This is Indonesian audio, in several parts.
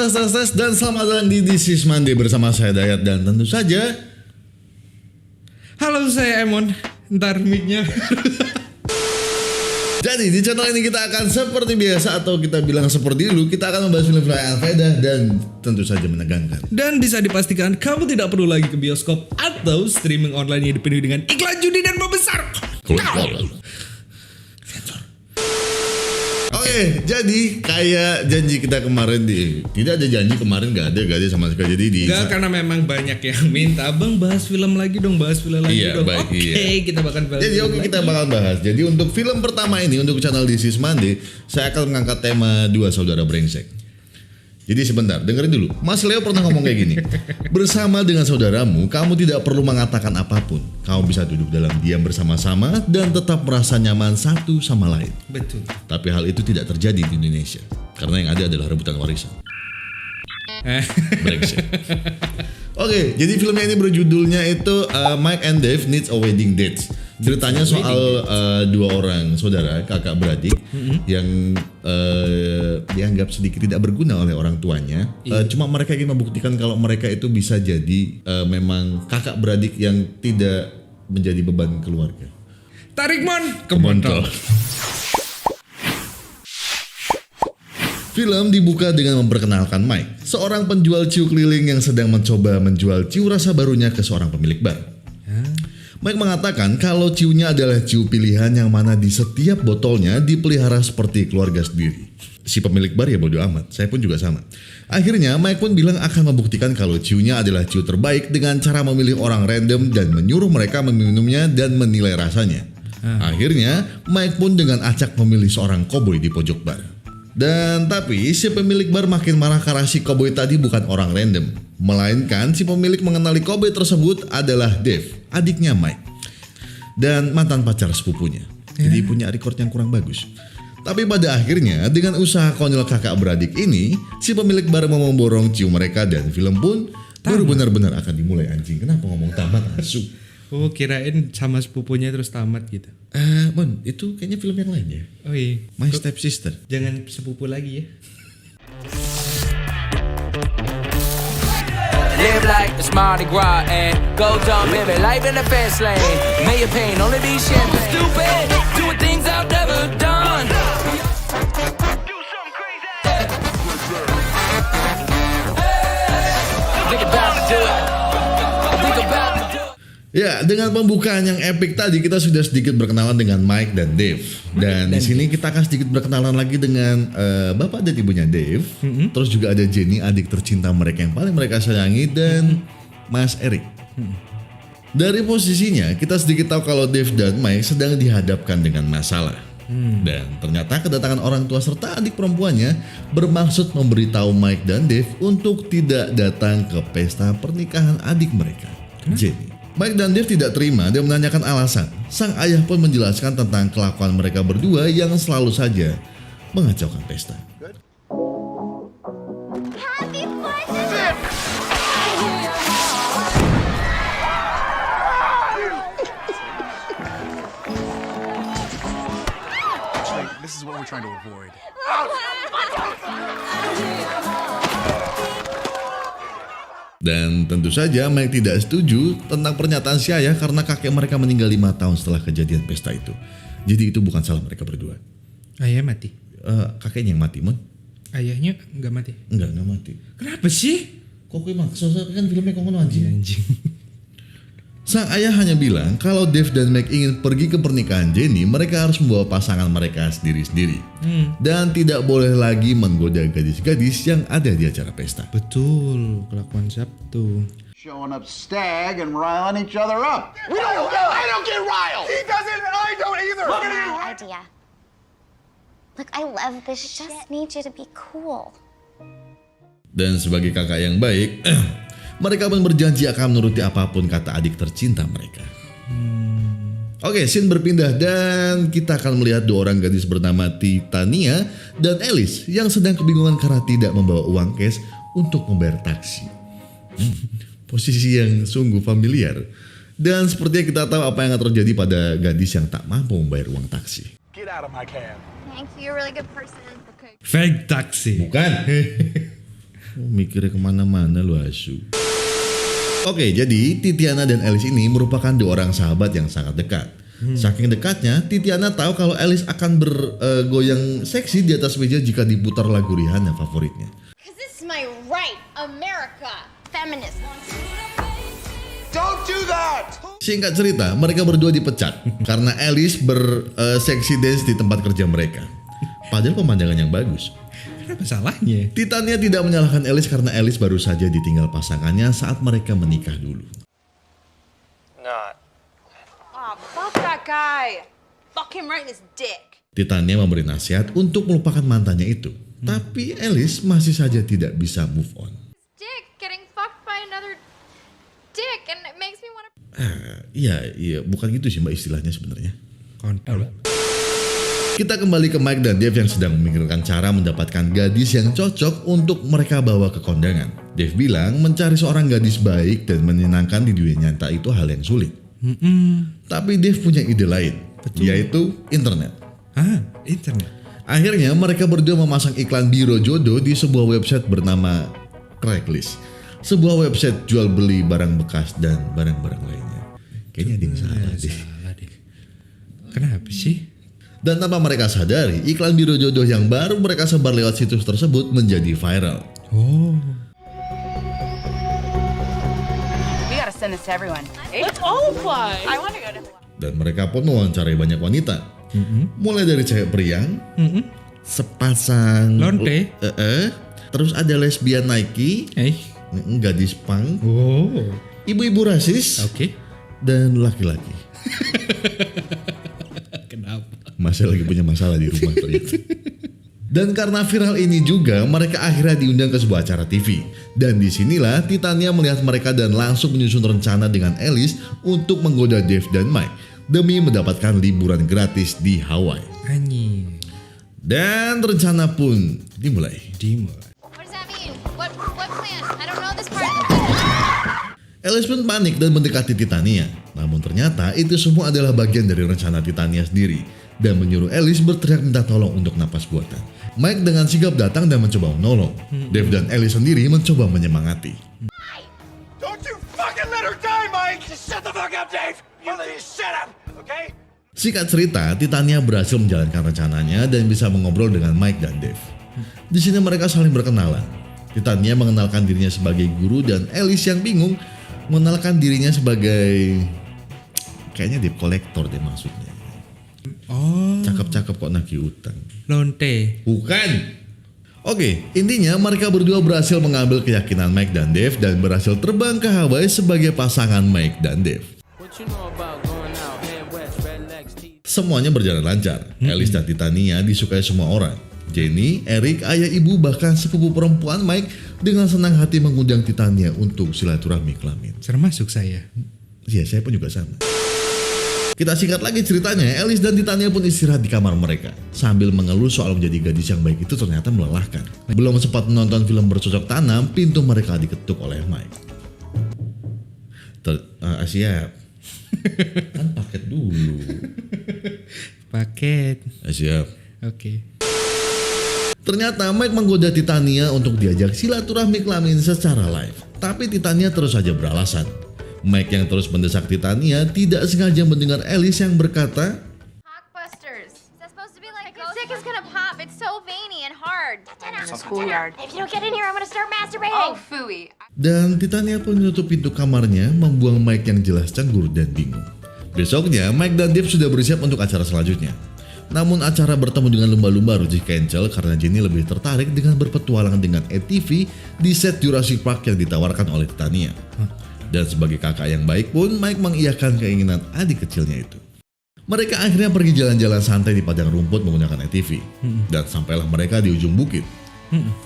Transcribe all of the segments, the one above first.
tes dan selamat datang di This is Monday bersama saya Dayat dan tentu saja. Halo, saya Emon. Ntar mic-nya. Jadi di channel ini kita akan seperti biasa atau kita bilang seperti dulu, kita akan membahas film-film yang faedah dan tentu saja menegangkan. Dan bisa dipastikan kamu tidak perlu lagi ke bioskop atau streaming online yang dipenuhi dengan iklan judi dan membesar. Oke, jadi kayak janji kita kemarin tidak ada janji kemarin nggak ada sama sekali. Jadi karena memang banyak yang minta, Bang bahas film lagi dong, Iya, dong. baik, Kita bakal bahas. Jadi kita bakal bahas. Jadi untuk film pertama ini untuk channel This is Monday, saya akan mengangkat tema dua saudara brengsek. Jadi sebentar, dengerin dulu. Mas Leo pernah ngomong kayak gini. Bersama dengan saudaramu, kamu tidak perlu mengatakan apapun. Kamu bisa duduk dalam diam bersama-sama dan tetap merasa nyaman satu sama lain. Betul. Tapi hal itu tidak terjadi di Indonesia. Karena yang ada adalah rebutan warisan. Brengsek. Oke, jadi filmnya ini berjudulnya itu Mike and Dave Needs a Wedding Date. Ceritanya soal dua orang saudara, kakak beradik yang dianggap sedikit tidak berguna oleh orang tuanya. Cuma mereka ingin membuktikan kalau mereka itu bisa jadi memang kakak beradik yang tidak menjadi beban keluarga. Tarik mon ke montol. Film dibuka dengan memperkenalkan Mike, seorang penjual ciu keliling yang sedang mencoba menjual ciu rasa barunya ke seorang pemilik bar. Mike mengatakan kalau ciunya adalah ciu pilihan yang mana di setiap botolnya dipelihara seperti keluarga sendiri. Si pemilik bar ya bodo amat, saya pun juga sama. Akhirnya Mike pun bilang akan membuktikan kalau ciunya adalah ciu terbaik dengan cara memilih orang random dan menyuruh mereka meminumnya dan menilai rasanya. Akhirnya Mike pun dengan acak memilih seorang koboi di pojok bar. Dan tapi si pemilik bar makin marah karena si koboi tadi bukan orang random, melainkan si pemilik mengenali koboi tersebut adalah Dave, adiknya Mike, dan mantan pacar sepupunya. Jadi punya record yang kurang bagus. Tapi pada akhirnya dengan usaha konyol kakak beradik ini, si pemilik bar mau memborong cium mereka dan film pun baru benar-benar akan dimulai. Anjing, kenapa ngomong tamat asu? Oh, kirain sama sepupunya terus tamat gitu. Mon, itu kayaknya film yang lain ya. Oh iya. My Step Sister. Jangan sepupu lagi ya. Live like it's Mardi Gras and go dumb, baby. Life in the fast lane. May your pain only be champagne. Stupid, doing things I've never done. Think about to do it. Think about to do it. Ya, dengan pembukaan yang epic tadi kita sudah sedikit berkenalan dengan Mike dan Dave. Dan di sini kita akan sedikit berkenalan lagi dengan bapak dan ibunya Dave. Terus juga ada Jenny, adik tercinta mereka yang paling mereka sayangi, dan Mas Eric. Dari posisinya kita sedikit tahu kalau Dave dan Mike sedang dihadapkan dengan masalah. Dan ternyata kedatangan orang tua serta adik perempuannya bermaksud memberitahu Mike dan Dave untuk tidak datang ke pesta pernikahan adik mereka, Jenny. Mike dan Dave tidak terima dan menanyakan alasan. Sang ayah pun menjelaskan tentang kelakuan mereka berdua yang selalu saja mengacaukan pesta. Happy 4th! This is what we're trying to avoid. Dan tentu saja Mike tidak setuju tentang pernyataan si ayah karena kakek mereka meninggal 5 tahun setelah kejadian pesta itu. Jadi itu bukan salah mereka berdua. Ayah mati. Kakeknya yang mati, Mon. Ayahnya nggak mati. Enggak mati. Kenapa sih? Kok gue maksa kan filmnya kok ngono anjing. Anjing. Sang ayah hanya bilang kalau Dave dan Mike ingin pergi ke pernikahan Jenny, mereka harus membawa pasangan mereka sendiri-sendiri. Dan tidak boleh lagi menggoda gadis-gadis yang ada di acara pesta. Betul, kelakuan Sabtu. Showing up stag and riling each other up. I don't get riled. He doesn't. I don't either. Look at you. Idea. Look, I love this. Just need you to be cool. Dan sebagai kakak yang baik, mereka pun berjanji akan menuruti apapun kata adik tercinta mereka. Oke, scene berpindah dan kita akan melihat dua orang gadis bernama Titania dan Alice yang sedang kebingungan karena tidak membawa uang cash untuk membayar taksi. Posisi yang sungguh familiar. Dan sepertinya kita tahu apa yang akan terjadi pada gadis yang tak mampu membayar uang taksi. Get out of my cab. Thank you. You're a really good person. Okay. Fake taxi. Bukan. Mikirnya kemana-mana lu asu. Oke, jadi Titiana dan Alice ini merupakan dua orang sahabat yang sangat dekat. Saking dekatnya, Titiana tahu kalau Alice akan bergoyang seksi di atas meja jika diputar lagu Rihanna favoritnya. Because this is my right, America. Feminism. Don't do that! Singkat cerita, mereka berdua dipecat karena Alice berseksi dance di tempat kerja mereka. Padahal pemandangan yang bagus. Kenapa salahnya? Titania tidak menyalahkan Alice karena Alice baru saja ditinggal pasangannya saat mereka menikah dulu. Oh, fuck that guy. Fuck him right in his dick. Titania memberi nasihat untuk melupakan mantannya itu. Tapi Alice masih saja tidak bisa move on. Dick getting fucked by another dick and it makes me want to... Iya, bukan gitu sih mbak istilahnya sebenarnya. Kontol. Kita kembali ke Mike dan Dave yang sedang memikirkan cara mendapatkan gadis yang cocok untuk mereka bawa ke kondangan. Dave bilang mencari seorang gadis baik dan menyenangkan di dunia nyata itu hal yang sulit. Tapi Dave punya ide lain, yaitu internet. Internet. Akhirnya mereka berdua memasang iklan biro jodoh di sebuah website bernama Craigslist. Sebuah website jual beli barang bekas dan barang-barang lainnya. Kayaknya ada yang salah deh. Kenapa sih? Dan tanpa mereka sadari, iklan biro jodoh yang baru mereka sebar lewat situs tersebut menjadi viral. We gotta send this to everyone. Let's all apply. I want to go to Hawaii. Dan mereka pun mewawancarai banyak wanita. Mulai dari cewek periang, sepasang Lonte. terus ada lesbian Nike, gadis punk, ibu-ibu rasis, dan laki-laki. Kenapa? Masih lagi punya masalah di rumah ternyata. Dan karena viral ini juga, mereka akhirnya diundang ke sebuah acara TV. Dan disinilah Titania melihat mereka dan langsung menyusun rencana dengan Alice untuk menggoda Dave dan Mike demi mendapatkan liburan gratis di Hawaii. Dan rencana pun dimulai. What does that mean? What plan? I don't know this part of the plan. Alice pun panik dan mendekati Titania. Namun ternyata itu semua adalah bagian dari rencana Titania sendiri dan menyuruh Alice berteriak minta tolong untuk napas buatan. Mike dengan sigap datang dan mencoba menolong. Dave dan Alice sendiri mencoba menyemangati. Don't you fucking let her die, Mike! Just shut the fuck up, Dave! You shut up, okay? Singkat cerita, Titania berhasil menjalankan rencananya dan bisa mengobrol dengan Mike dan Dave. Di sini mereka saling berkenalan. Titania mengenalkan dirinya sebagai guru dan Alice yang bingung mengenalkan dirinya sebagai kayaknya debt collector deh maksudnya. Cakep-cakep kok nagih utang. Lonte. Bukan. Oke, intinya mereka berdua berhasil mengambil keyakinan Mike dan Dave dan berhasil terbang ke Hawaii sebagai pasangan Mike dan Dave. Semuanya berjalan lancar. Alice dan Titania disukai semua orang. Jenny, Eric, ayah ibu bahkan sepupu perempuan Mike dengan senang hati mengundang Titania untuk silaturahmi kelamin. Termasuk saya. Iya, saya pun juga sama. Kita singkat lagi ceritanya, Alice dan Titania pun istirahat di kamar mereka. Sambil mengeluh soal menjadi gadis yang baik itu ternyata melelahkan. Belum sempat menonton film bercocok tanam, pintu mereka diketuk oleh Mike. Siap. Kan paket dulu. Paket. Siap. Oke. Ternyata Mike menggoda Titania untuk diajak silaturahmi kelamin secara live. Tapi Titania terus saja beralasan. Mike yang terus mendesak Titania tidak sengaja mendengar Alice yang berkata, Cockbusters. Is that supposed to be like your dick is gonna pop? It's so veiny and hard. Schoolyard. If you don't get in here, I'm gonna start masturbating. Oh, phooey. dan Titania pun menutup pintu kamarnya, membuang Mike yang jelas canggur dan bingung. Besoknya, Mike dan Dave sudah bersiap untuk acara selanjutnya. Namun acara bertemu dengan lumba-lumba harus di-cancel karena Jenny lebih tertarik dengan berpetualang dengan ATV di set Jurassic Park yang ditawarkan oleh Titania. Dan sebagai kakak yang baik pun, Mike mengiyakan keinginan adik kecilnya itu. Mereka akhirnya pergi jalan-jalan santai di padang rumput menggunakan ATV. Dan sampailah mereka di ujung bukit.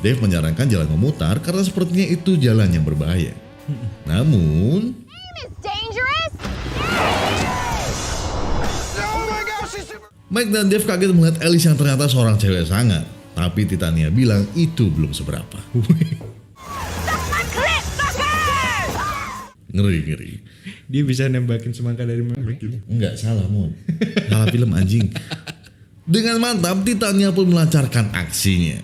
Dave menyarankan jalan memutar karena sepertinya itu jalan yang berbahaya. Namun, It's dangerous. Mike dan Dave kaget melihat Alice yang ternyata seorang cewek sangat. Tapi Titania bilang itu belum seberapa. Ngeri. Dia bisa nembakin semangka dari mana? Enggak, salah Mon. Salah film anjing. Dengan mantap, Titania pun melancarkan aksinya.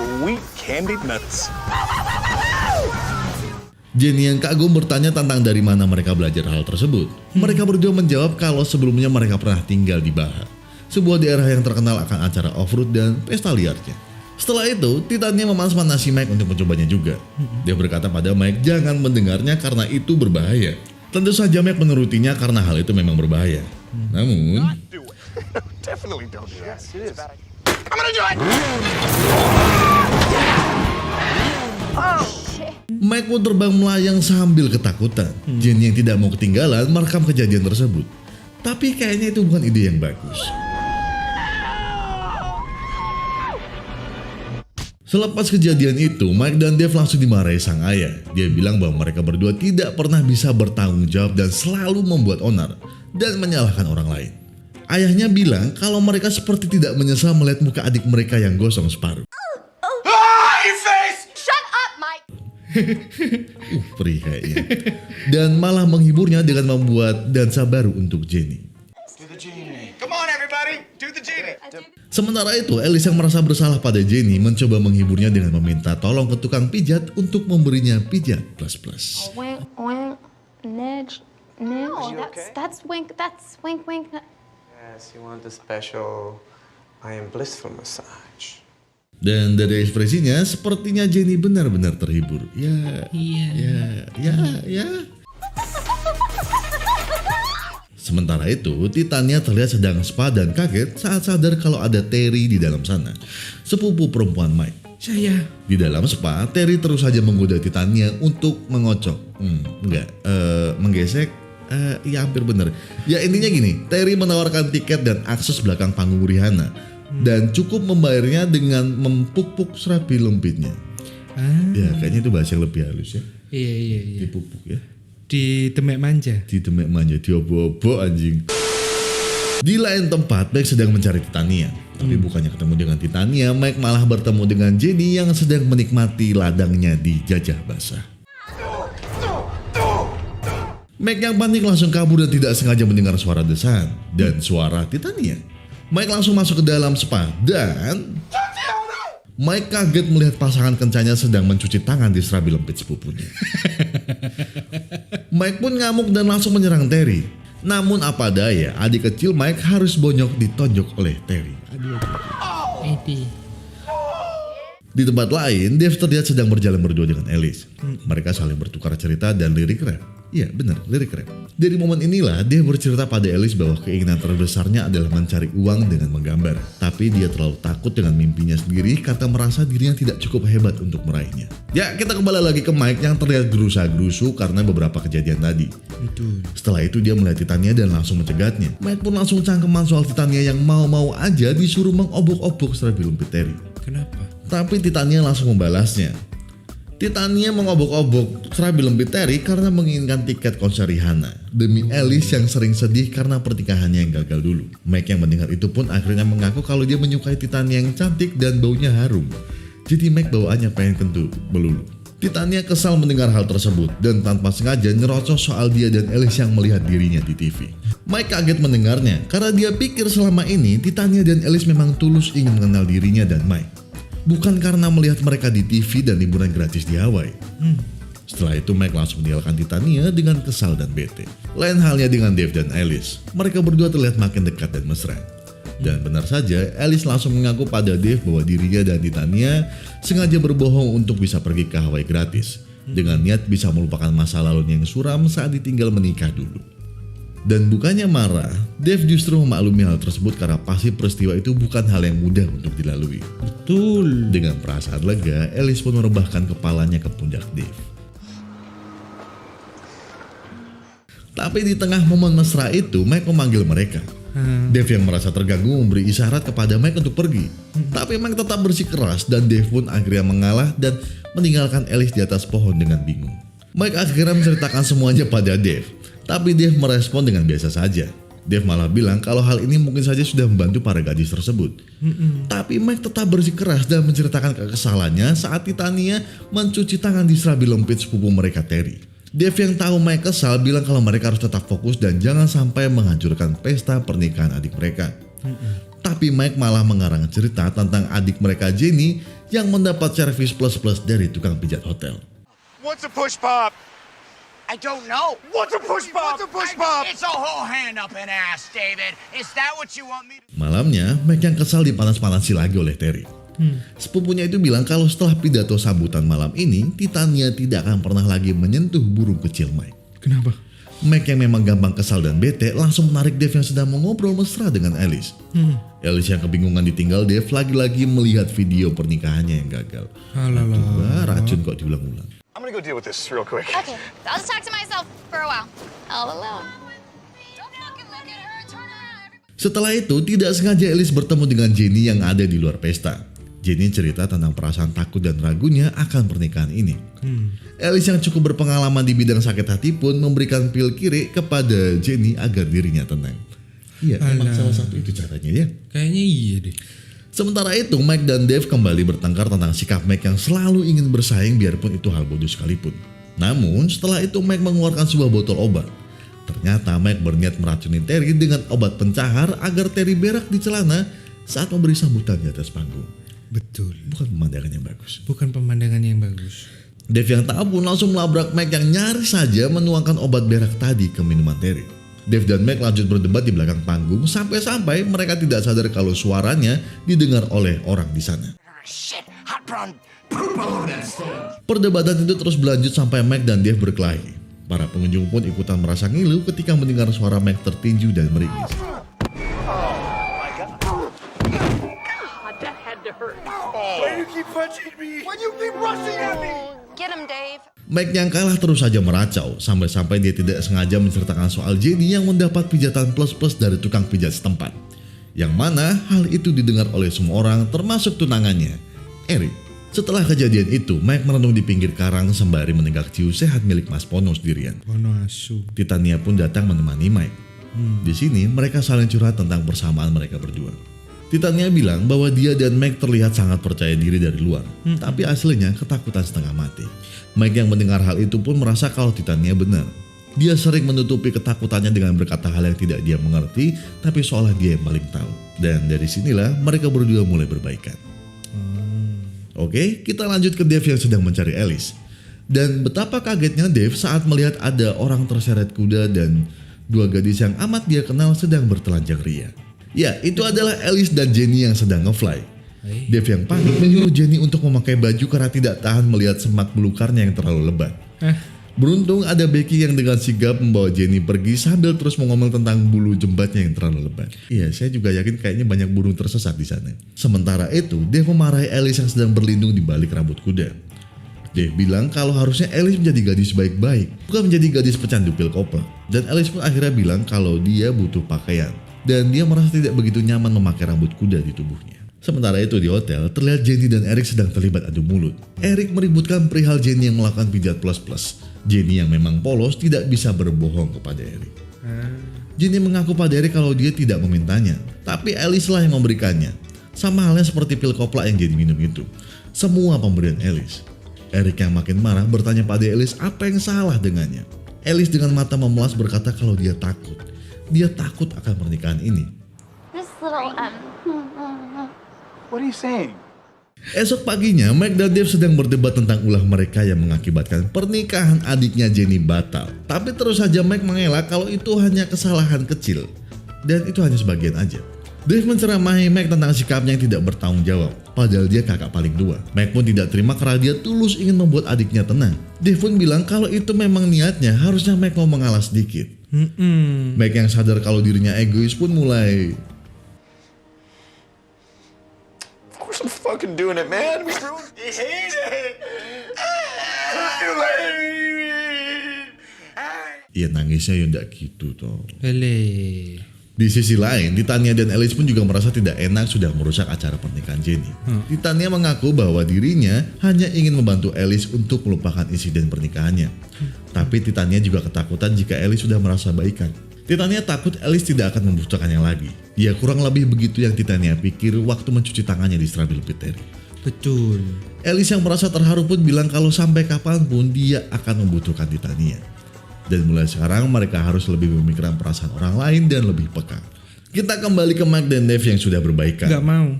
sweet candied nuts. Jenny yang kagum bertanya tentang dari mana mereka belajar hal tersebut. Mereka berdua menjawab kalau sebelumnya mereka pernah tinggal di Baja, sebuah daerah yang terkenal akan acara off-road dan pesta liarnya. Setelah itu, Titania memanasi Mike untuk mencobanya juga. Dia berkata pada Mike jangan mendengarnya karena itu berbahaya. Tentu saja Mike menurutinya karena hal itu memang berbahaya. Namun, Do it. Definitely don't do that. Yes, it is. I'm gonna do it! Mike pun terbang melayang sambil ketakutan. Jenny yang tidak mau ketinggalan merekam kejadian tersebut. Tapi kayaknya itu bukan ide yang bagus. Selepas kejadian itu, Mike dan Dave langsung dimarahi sang ayah. Dia bilang bahwa mereka berdua tidak pernah bisa bertanggung jawab dan selalu membuat onar dan menyalahkan orang lain. Ayahnya bilang kalau mereka seperti tidak menyesal melihat muka adik mereka yang gosong separuh. Shut up, Mike. Perih kayaknya. Dan malah menghiburnya dengan membuat dansa baru untuk Jenny. Come on, everybody. Do the genie. Sementara itu, Alice yang merasa bersalah pada Jenny mencoba menghiburnya dengan meminta tolong ke tukang pijat untuk memberinya pijat plus-plus. Wink, wink, nudge, nudge. Oh, that's wink. That's wink, wink. Yes, you want the special I am blissful massage. Dan dari ekspresinya, sepertinya Jenny benar-benar terhibur. Ya. Sementara itu, Titania terlihat sedang spa dan kaget saat sadar kalau ada Terry di dalam sana, sepupu perempuan Mike. Saya. Di dalam spa, Terry terus saja menggoda Titania untuk mengocok. Menggesek. Ya hampir bener. Ya intinya gini, Terry menawarkan tiket dan akses belakang panggung Rihanna. Dan cukup membayarnya dengan mempuk-puk serabi lempitnya. Ya kayaknya itu bahasa yang lebih halus ya. Iya. Dipupuk ya. Di demek manja. Di demek manja, diobo-obo anjing. Di lain tempat, Mike sedang mencari Titania. Tapi bukannya ketemu dengan Titania, Mike malah bertemu dengan Jenny yang sedang menikmati ladangnya di jajah basah. Mike yang panik langsung kabur dan tidak sengaja mendengar suara desahan dan suara Titania. Mike langsung masuk ke dalam spa dan Mike kaget melihat pasangan kencannya sedang mencuci tangan di serabi lempit sepupunya. Mike pun ngamuk dan langsung menyerang Terry. Namun apa daya, adik kecil Mike harus bonyok ditonjok oleh Terry. Di tempat lain, Dave terlihat sedang berjalan berdua dengan Alice. Mereka saling bertukar cerita dan lirik rap. Iya benar, lirik rap. Dari momen inilah Dave bercerita pada Alice bahwa keinginan terbesarnya adalah mencari uang dengan menggambar. Tapi dia terlalu takut dengan mimpinya sendiri karena merasa dirinya tidak cukup hebat untuk meraihnya. Ya kita kembali lagi ke Mike yang terlihat gerusa-gerusu karena beberapa kejadian tadi. Setelah itu dia melihat Titania dan langsung mencegatnya. Mike pun langsung cangkeman soal Titania yang mau-mau aja disuruh mengobok-obok serabi lempit Terry. Kenapa? Tapi Titania langsung membalasnya. Titania mengobok-obok serabi lempit Terry karena menginginkan tiket konser Rihanna demi Alice yang sering sedih karena pernikahannya yang gagal dulu. Mike yang mendengar itu pun akhirnya mengaku kalau dia menyukai Titania yang cantik dan baunya harum. Jadi Mike bawaannya pengen kentut melulu. Titania kesal mendengar hal tersebut dan tanpa sengaja nyerocos soal dia dan Alice yang melihat dirinya di TV. Mike kaget mendengarnya karena dia pikir selama ini Titania dan Alice memang tulus ingin mengenal dirinya dan Mike. Bukan karena melihat mereka di TV dan liburan gratis di Hawaii. Setelah itu Mike langsung meninggalkan Titania dengan kesal dan bete. Lain halnya dengan Dave dan Alice. Mereka berdua terlihat makin dekat dan mesra. Dan benar saja, Alice langsung mengaku pada Dave bahwa dirinya dan Titania sengaja berbohong untuk bisa pergi ke Hawaii gratis. Dengan niat bisa melupakan masa lalunya yang suram saat ditinggal menikah dulu. Dan bukannya marah, Dave justru memaklumi hal tersebut karena pasti peristiwa itu bukan hal yang mudah untuk dilalui. Betul. Dengan perasaan lega, Alice pun merebahkan kepalanya ke pundak Dave. Tapi di tengah momen mesra itu, Mike memanggil mereka. Dave yang merasa terganggu memberi isyarat kepada Mike untuk pergi. Tapi Mike tetap bersikeras dan Dave pun akhirnya mengalah dan meninggalkan Alice di atas pohon dengan bingung. Mike akhirnya menceritakan semuanya pada Dave. Tapi Dave merespon dengan biasa saja. Dave malah bilang kalau hal ini mungkin saja sudah membantu para gadis tersebut. Tapi Mike tetap bersikeras dan menceritakan kekesalannya saat Titania mencuci tangan di serabi lempit sepupu mereka Terry. Dave yang tahu Mike kesal bilang kalau mereka harus tetap fokus dan jangan sampai menghancurkan pesta pernikahan adik mereka. Tapi Mike malah mengarang cerita tentang adik mereka Jenny yang mendapat servis plus-plus dari tukang pijat hotel. What's a push pop? I don't know. What's a push pop? What's a push pop? It's a whole hand up an ass, David. Is that what you want me to... Malamnya, Mike yang kesal dipanas-panasi lagi oleh Terry. Sepupunya itu bilang kalau setelah pidato sambutan malam ini, Titania tidak akan pernah lagi menyentuh burung kecil Mike. Kenapa? Mike yang memang gampang kesal dan bete langsung menarik Dave yang sedang mengobrol mesra dengan Alice. Alice yang kebingungan ditinggal Dave lagi-lagi melihat video pernikahannya yang gagal. Wah, racun kok diulang-ulang. I'm gonna go deal with this real quick. Okay, I'll just talk to myself for a while. All alone. Don't fucking look at her. Turn around. Setelah itu, tidak sengaja Alice bertemu dengan Jenny yang ada di luar pesta. Jenny cerita tentang perasaan takut dan ragunya akan pernikahan ini. Alice yang cukup berpengalaman di bidang sakit hati pun memberikan pil kiri kepada Jenny agar dirinya tenang. Iya, emang salah satu itu caranya ya. Kayaknya iya deh. Sementara itu, Mike dan Dave kembali bertengkar tentang sikap Mike yang selalu ingin bersaing biarpun itu hal bodoh sekalipun. Namun, setelah itu Mike mengeluarkan sebuah botol obat. Ternyata Mike berniat meracuni Terry dengan obat pencahar agar Terry berak di celana saat memberi sambutan di atas panggung. Betul. Bukan pemandangan yang bagus. Bukan pemandangan yang bagus. Dave yang tahu pun langsung melabrak Mike yang nyaris saja menuangkan obat berak tadi ke minuman Terry. Dave dan Mike lanjut berdebat di belakang panggung sampai-sampai mereka tidak sadar kalau suaranya didengar oleh orang di sana. Shit, hot brown. Perdebatan itu terus berlanjut sampai Mike dan Dave berkelahi. Para pengunjung pun ikutan merasa ngilu ketika mendengar suara Mike tertinju dan meringis. Why do you keep punching me? Why do you keep rushing at me? Get him, Dave. Mike yang kalah terus saja meracau sampai-sampai dia tidak sengaja menceritakan soal Jenny yang mendapat pijatan plus-plus dari tukang pijat setempat. Yang mana hal itu didengar oleh semua orang termasuk tunangannya, Eric. Setelah kejadian itu, Mike merenung di pinggir karang sembari menenggak ciu sehat milik Mas Pono sendirian. Pono asu. Titania pun datang menemani Mike. Di sini mereka saling curhat tentang persamaan mereka berdua. Titania bilang bahwa dia dan Mike terlihat sangat percaya diri dari luar, tapi aslinya ketakutan setengah mati. Mike yang mendengar hal itu pun merasa kalau Titania benar. Dia sering menutupi ketakutannya dengan berkata hal yang tidak dia mengerti, tapi seolah dia yang paling tahu. Dan dari sinilah mereka berdua mulai berbaikan. Oke, kita lanjut ke Dave yang sedang mencari Alice. Dan betapa kagetnya Dave saat melihat ada orang terseret kuda dan dua gadis yang amat dia kenal sedang bertelanjang ria. Ya, itu adalah Alice dan Jenny yang sedang nge-fly. Dave yang panik menyuruh Jenny untuk memakai baju karena tidak tahan melihat semak belukarnya yang terlalu lebat. Beruntung ada Becky yang dengan sigap membawa Jenny pergi sambil terus mengomel tentang bulu jembatnya yang terlalu lebat. Iya, saya juga yakin kayaknya banyak burung tersesat di sana. Sementara itu, Dave memarahi Alice yang sedang berlindung di balik rambut kuda. Dave bilang kalau harusnya Alice menjadi gadis baik-baik, bukan menjadi gadis pecandu pil kopra. Dan Alice pun akhirnya bilang kalau dia butuh pakaian. Dan dia merasa tidak begitu nyaman memakai rambut kuda di tubuhnya. Sementara itu di hotel, terlihat Jenny dan Eric sedang terlibat adu mulut. Eric meributkan perihal Jenny yang melakukan pijat plus-plus. Jenny yang memang polos tidak bisa berbohong kepada Eric. Jenny mengaku pada Eric kalau dia tidak memintanya, tapi Alice lah yang memberikannya. Sama halnya seperti pil kopla yang Jenny minum itu. Semua pemberian Alice. Eric yang makin marah bertanya pada Alice apa yang salah dengannya. Alice dengan mata memelas berkata kalau dia takut. Dia takut akan pernikahan ini. This little What are you saying? Esok paginya, Mike dan Dave sedang berdebat tentang ulah mereka yang mengakibatkan pernikahan adiknya Jenny batal. Tapi terus saja Mike mengelak kalau itu hanya kesalahan kecil. Dan itu hanya sebagian aja. Dave menceramahi Mike tentang sikapnya yang tidak bertanggung jawab. Padahal dia kakak paling tua. Mike pun tidak terima karena dia tulus ingin membuat adiknya tenang. Dave pun bilang kalau itu memang niatnya, harusnya Mike mau mengalah sedikit. Mike yang sadar kalau dirinya egois pun mulai... I'm fucking doing it, man. We hate it. Iya nangisnya ya ndak gitu toh. Lele. Di sisi lain, Titania dan Alice pun juga merasa tidak enak sudah merusak acara pernikahan Jenny. Titania mengaku bahwa dirinya hanya ingin membantu Alice untuk melupakan insiden pernikahannya. Tapi Titania juga ketakutan jika Alice sudah merasa baikan. Titania takut Alice tidak akan membutuhkannya lagi. Ya kurang lebih begitu yang Titania pikir waktu mencuci tangannya di Strabil Pit Terry. Betul. Alice yang merasa terharu pun bilang kalau sampai kapanpun dia akan membutuhkan Titania. Dan mulai sekarang mereka harus lebih memikirkan perasaan orang lain dan lebih peka. Kita kembali ke Mike dan Dave yang sudah berbaikan. Gak mau.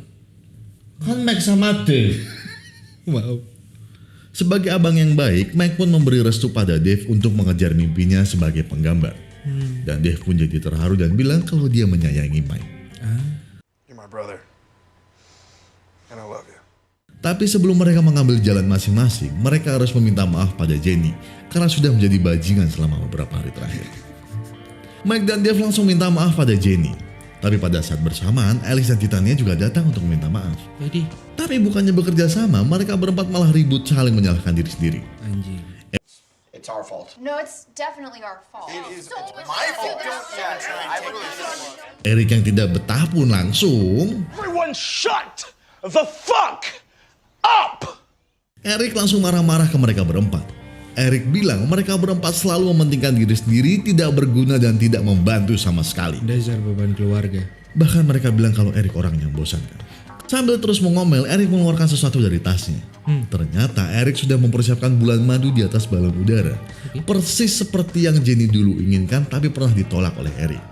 Kan Mike sama Dave. Wow. Sebagai abang yang baik, Mike pun memberi restu pada Dave untuk mengejar mimpinya sebagai penggambar. Dan Dave pun jadi terharu dan bilang kalau dia menyayangi Mike. You're my brother. And I love you. Tapi sebelum mereka mengambil jalan masing-masing, mereka harus meminta maaf pada Jenny karena sudah menjadi bajingan selama beberapa hari terakhir. Mike dan Dave langsung minta maaf pada Jenny. Tapi pada saat bersamaan, Alice dan Titania juga datang untuk meminta maaf. Jadi Tapi bukannya bekerja sama, mereka berempat malah ribut saling menyalahkan diri sendiri. anjing. It's our fault. No, it's definitely our fault. It's my fault. Eric yang tidak betah pun langsung. Everyone shut the fuck up! Eric langsung marah-marah ke mereka berempat. Eric bilang mereka berempat selalu mementingkan diri sendiri, tidak berguna dan tidak membantu sama sekali. Dasar beban keluarga. Bahkan mereka bilang kalau Eric orang yang bosankan. Sambil terus mengomel, Eric mengeluarkan sesuatu dari tasnya. Ternyata Eric sudah mempersiapkan bulan madu di atas balon udara. Persis seperti yang Jenny dulu inginkan tapi pernah ditolak oleh Eric.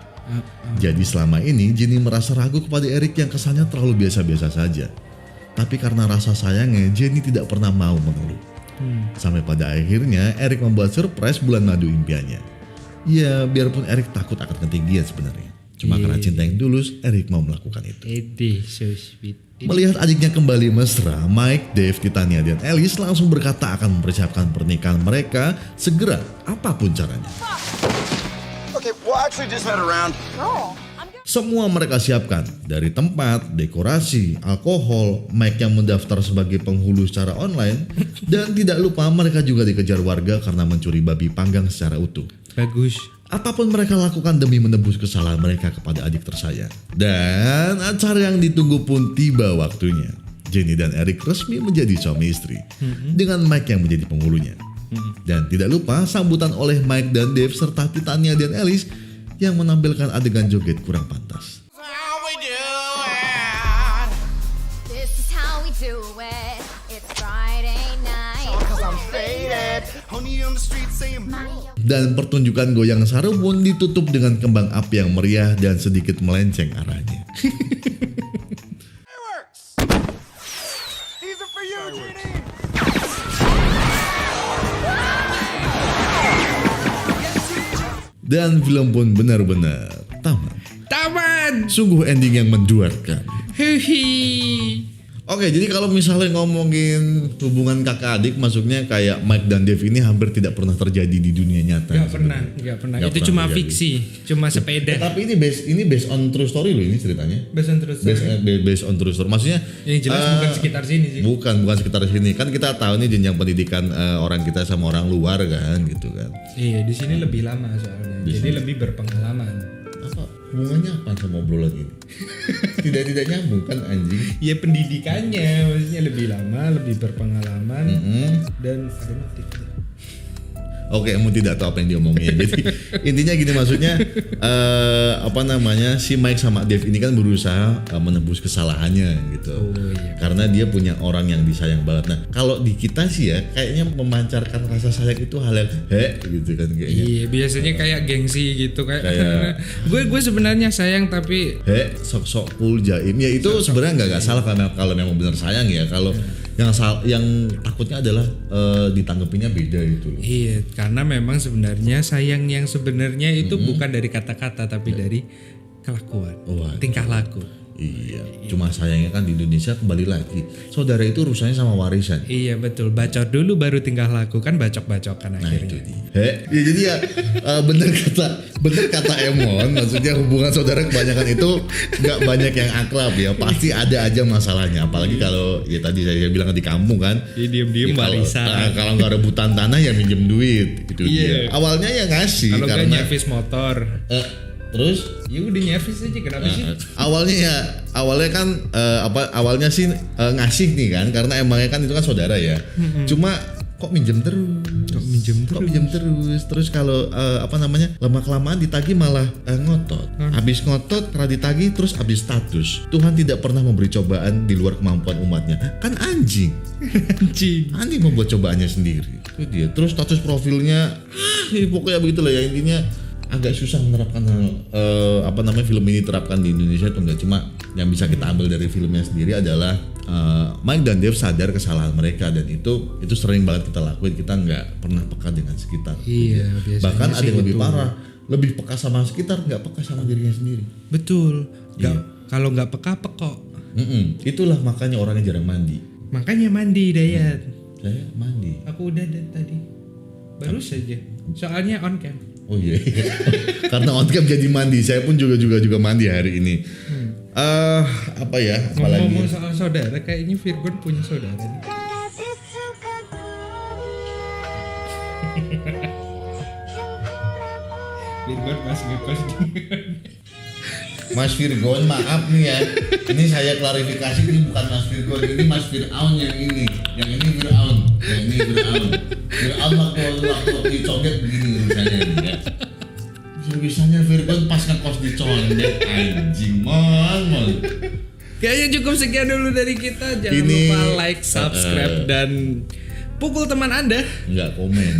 Jadi selama ini Jenny merasa ragu kepada Eric yang kesannya terlalu biasa-biasa saja. Tapi karena rasa sayangnya, Jenny tidak pernah mau mengeluh. Sampai pada akhirnya Eric membuat surprise bulan madu impiannya. Ya biarpun Eric takut akan ketinggian sebenarnya. Cuma karena cinta yang tulus, Eric mau melakukan itu. Ede, so sweet. Melihat adiknya kembali mesra, Mike, Dave, Titania, dan Alice langsung berkata akan mempersiapkan pernikahan mereka segera apapun caranya. Okay, we'll actually just head around. Semua mereka siapkan, dari tempat, dekorasi, alkohol, Mike yang mendaftar sebagai penghulu secara online, dan tidak lupa mereka juga dikejar warga karena mencuri babi panggang secara utuh. Bagus. Apapun mereka lakukan demi menebus kesalahan mereka kepada adik tersayang. Dan acara yang ditunggu pun tiba waktunya. Jenny dan Eric resmi menjadi suami istri, dengan Mike yang menjadi penghulunya. Dan tidak lupa sambutan oleh Mike dan Dave serta Titania dan Alice yang menampilkan adegan joget kurang pantas. This is how we do it. It's Friday night. Dan pertunjukan goyang saru pun ditutup dengan kembang api yang meriah dan sedikit melenceng arahnya. These are for you, Jenny. Dan film pun benar-benar tamat. Taman. Sungguh ending yang menduarkan. Hihi. Oke, jadi kalau misalnya ngomongin hubungan kakak adik, maksudnya kayak Mike dan Dave ini hampir tidak pernah terjadi di dunia nyata. Gak pernah. Nggak Itu pernah cuma terjadi. fiksi, cuma sepeda. Tapi ini based on true story loh ini ceritanya. Besan terus. Based on true story. Maksudnya Yang jelas bukan sekitar sini sih. Bukan sekitar sini. Kan kita tahu nih jenjang pendidikan orang kita sama orang luar kan gitu kan. Iya, di sini lebih lama soalnya. Jadi lebih berpengalaman. Apa hubungannya apa sama obrolan ini? Tidak nyambung kan anjing. Ya pendidikannya maksudnya lebih lama, lebih berpengalaman dan ada motif. Oke, kamu tidak tahu apa yang dia omongin. Jadi intinya gini maksudnya si Mike sama Dave ini kan berusaha menebus kesalahannya gitu. Oh, iya. Karena dia punya orang yang disayang banget. Nah, kalau di kita sih ya kayaknya memancarkan rasa sayang itu hal yang gitu kan kayaknya. Iya, biasanya kayak gengsi gitu kayak gue sebenarnya sayang tapi Sok-sok cool jaim. Ya itu sebenarnya nggak salah karena kalau memang benar sayang ya. Kalau yang takutnya adalah ditanggepinnya beda itu loh. iya, karena memang sebenarnya sayang yang sebenarnya itu bukan dari kata-kata tapi dari kelakuan, tingkah laku. Iya, cuma sayangnya kan di Indonesia kembali lagi saudara itu urusannya sama warisan. Iya betul, bacot dulu baru tingkah laku kan bacok-bacokan akhirnya. Ya, jadi ya bener kata Emon, maksudnya hubungan saudara kebanyakan itu nggak banyak yang akrab ya, pasti ada aja masalahnya. Apalagi kalau ya tadi saya bilang di kampung kan, Ya, diem-diem warisan. kalau nggak rebutan tanah ya minjem duit, itu Iya. dia. Awalnya ya ngasih Kalau nggak karena nyervis motor, terus ya udah nyervis aja kenapa sih? awalnya kan awalnya sih ngasih nih kan karena emangnya kan itu kan saudara ya. Cuma kok minjem terus terus kalau lama kelamaan ditagih malah ngotot. Habis ngotot karena ditagih terus habis status. Tuhan tidak pernah memberi cobaan di luar kemampuan umatnya. Kan anjing membuat cobaannya sendiri. Itu dia. Terus status profilnya pokoknya begitu lah ya intinya. agak susah menerapkan film ini terapkan di Indonesia atau enggak. Cuma yang bisa kita ambil dari filmnya sendiri adalah Mike dan Dave sadar kesalahan mereka dan itu sering banget kita lakuin. Kita nggak pernah peka dengan sekitar. Iya, biasanya bahkan ada sih yang lebih gitu. parah, lebih peka sama sekitar, nggak peka sama dirinya sendiri. Betul. Iya. Kalau nggak peka pekok. Itulah makanya orangnya jarang mandi. Makanya mandi Dayat. Saya mandi. Aku udah tadi. Baru saja. Soalnya on cam. Oh iya, karena on cam jadi mandi. Saya pun juga mandi hari ini. Apa ya? Apalagi? Ngomong soal saudara, kayaknya Virgon punya saudara nih. Virgon pas ngekos Mas Virgon, maaf nih ya. Ini saya klarifikasi, ini bukan Mas Virgon, ini Mas Fir'aun yang ini. Yang ini Fir'aun, yang ini Fir'aun. Fir'aun waktu dicondet begini misalnya ya. Bisa-bisanya Virgon pas ngekos dicondet, anjing mon. Kayaknya cukup sekian dulu dari kita. Jangan Ini, lupa like, subscribe, dan pukul teman Anda. Enggak komen.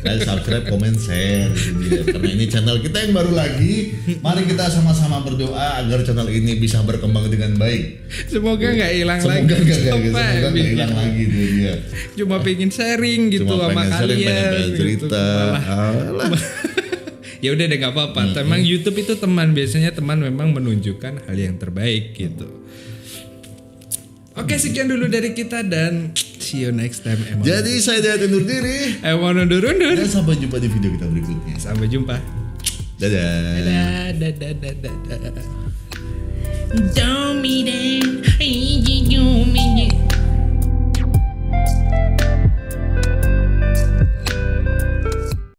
Like, subscribe, komen, share gitu ya. Karena ini channel kita yang baru lagi. Mari kita sama-sama berdoa agar channel ini bisa berkembang dengan baik. Semoga nggak hilang lagi. Semoga nggak hilang lagi dia. Cuma pengen sharing gitu sama kalian. pengen cerita. Ya udah deh, nggak apa-apa. Memang YouTube itu teman, biasanya teman memang menunjukkan hal yang terbaik gitu. Oke, sekian dulu dari kita dan see you next time. Jadi saya Dayat undur diri. undur. Dan sampai jumpa di video kita berikutnya. Sampai jumpa. Dadah. Dadah. Don't meet it.